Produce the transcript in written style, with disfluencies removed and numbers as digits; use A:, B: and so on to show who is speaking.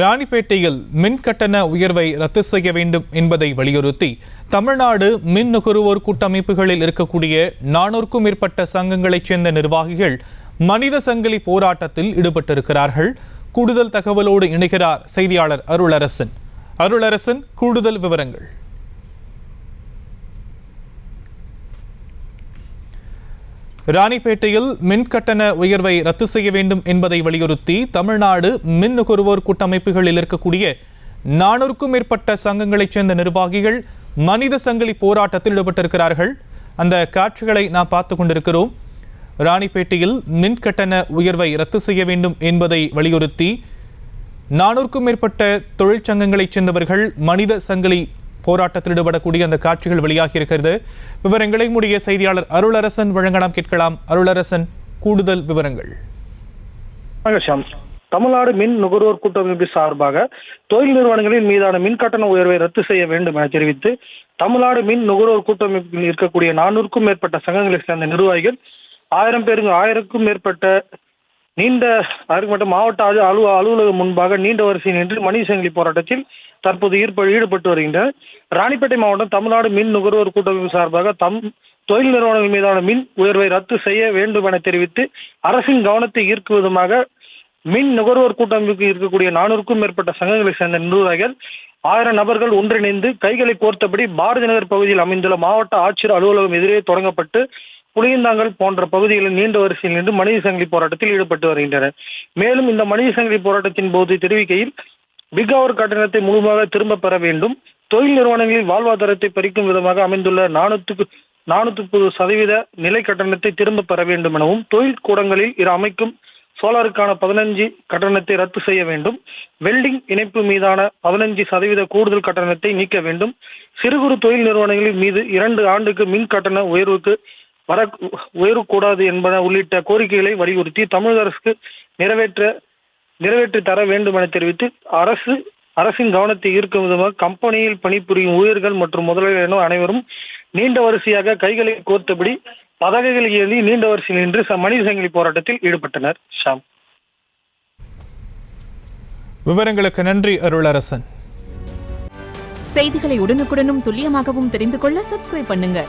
A: ராணிப்பேட்டையில் மின் கட்டண உயர்வை ரத்து செய்ய வேண்டும் என்பதை வலியுறுத்தி தமிழ்நாடு மின் நுகர்வோர் கூட்டமைப்புகளில் இருக்கக்கூடிய 400க்கும் மேற்பட்ட சங்கங்களைச் சேர்ந்த நிர்வாகிகள் மனித சங்கிலி போராட்டத்தில் ஈடுபட்டிருக்கிறார்கள். கூடுதல் தகவலோடு இணைகிறார் செய்தியாளர் அருளரசன். கூடுதல் விவரங்கள். ராணிப்பேட்டையில் மின் கட்டண உயர்வை ரத்து செய்ய வேண்டும் என்பதை வலியுறுத்தி தமிழ்நாடு மின் நுகர்வோர் கூட்டமைப்புகளில் இருக்கக்கூடிய 400க்கும் மேற்பட்ட சங்கங்களைச் சேர்ந்த நிர்வாகிகள் மனித சங்கிலி போராட்டத்தில் ஈடுபட்டிருக்கிறார்கள். அந்த காட்சிகளை நாம் பார்த்து கொண்டிருக்கிறோம். ராணிப்பேட்டையில் மின் கட்டண உயர்வை ரத்து செய்ய வேண்டும் என்பதை வலியுறுத்தி 400க்கும் மேற்பட்ட தொழிற்சங்கங்களைச் சேர்ந்தவர்கள் மனித சங்கிலி போராட்டத்தில் ஈடுபடக்கூடிய அந்த காட்சிகள் வெளியாகி இருக்கிறது. விவரங்களை முடிய செய்தியாளர் அருளரசன் வழங்கலாம். கேட்கலாம். அருளரசன், கூடுதல் விவரங்கள்.
B: தமிழ்நாடு மின் நுகர்வோர் கூட்டமைப்பு சார்பாக தொழில் நிறுவனங்களின் மீதான மின் கட்டண உயர்வை ரத்து செய்ய வேண்டும் என தெரிவித்து தமிழ்நாடு மின் நுகர்வோர் கூட்டமைப்பில் இருக்கக்கூடிய 400க்கும் மேற்பட்ட சங்கங்களை சேர்ந்த நிர்வாகிகள் 1000க்கும் மேற்பட்ட மாவட்ட அலுவலகம் முன்பாக நீண்ட வரிசையில் நின்று மனித சங்கிலி போராட்டத்தில் தற்போது ஈடுபட்டு வருகின்றனர். ராணிப்பேட்டை மாவட்டம் தமிழ்நாடு மின் நுகர்வோர் கூட்டமைப்பு சார்பாக தொழில் நிறுவனங்கள் மீதான மின் உயர்வை ரத்து செய்ய வேண்டும் என தெரிவித்து அரசின் கவனத்தை ஈர்க்கும் விதமாக மின் நுகர்வோர் கூட்டமைப்புக்கு இருக்கக்கூடிய 400க்கும் மேற்பட்ட சங்கங்களை சேர்ந்த நிர்வாகிகள் 1000 நபர்கள் ஒன்றிணைந்து கைகளை கோர்த்தபடி பாரதி நகர் பகுதியில் அமைந்துள்ள மாவட்ட ஆட்சியர் அலுவலகம் எதிரே தொடங்கப்பட்டு புளியந்தாங்கல் போன்ற பகுதிகளில் நீண்ட வரிசையில் நின்று மனித சங்கிலி போராட்டத்தில் ஈடுபட்டு வருகின்றனர். மேலும் இந்த மனித சங்கிலி போராட்டத்தின் போது தெரிவிக்கையில் பிக் ஹவர் கட்டணத்தை முழுமையாக திரும்ப பெற வேண்டும், தொழில் நிறுவனங்களில் வாழ்வாதாரத்தை பறிக்கும் விதமாக அமைந்துள்ள 430% நிலை கட்டணத்தை திரும்ப பெற வேண்டும் எனவும், தொழில் கூடங்களில் அமைக்கும் சோலாருக்கான 15 கட்டணத்தை ரத்து செய்ய வேண்டும், வெல்டிங் இணைப்பு மீதான 15% கூடுதல் கட்டணத்தை நீக்க வேண்டும், சிறு குறு தொழில் நிறுவனங்களின் மீது 2 ஆண்டுக்கு மின் கட்டண உயர்வுக்கூடாது என்பன உள்ளிட்ட கோரிக்கைகளை வலியுறுத்தி தமிழக அரசுக்கு நிறைவேற்றி தர வேண்டும் என தெரிவித்து அரசின் கவனத்தை ஈர்க்கும் விதமாக கம்பெனியில் பணிபுரியும் ஊழியர்கள் மற்றும் முதலாளிகள் அனைவரும் நீண்ட வரிசையாக கைகளை கோர்த்தபடி பதகைகளை ஏந்தி நீண்ட வரிசையில் நின்று மனித சங்கிலி போராட்டத்தில் ஈடுபட்டனர்.
A: விவரங்களுக்கு நன்றி அருளரசன்.
C: செய்திகளை உடனுக்குடனும் துல்லியமாகவும் தெரிந்து கொள்ள சப்ஸ்கிரைப் பண்ணுங்க.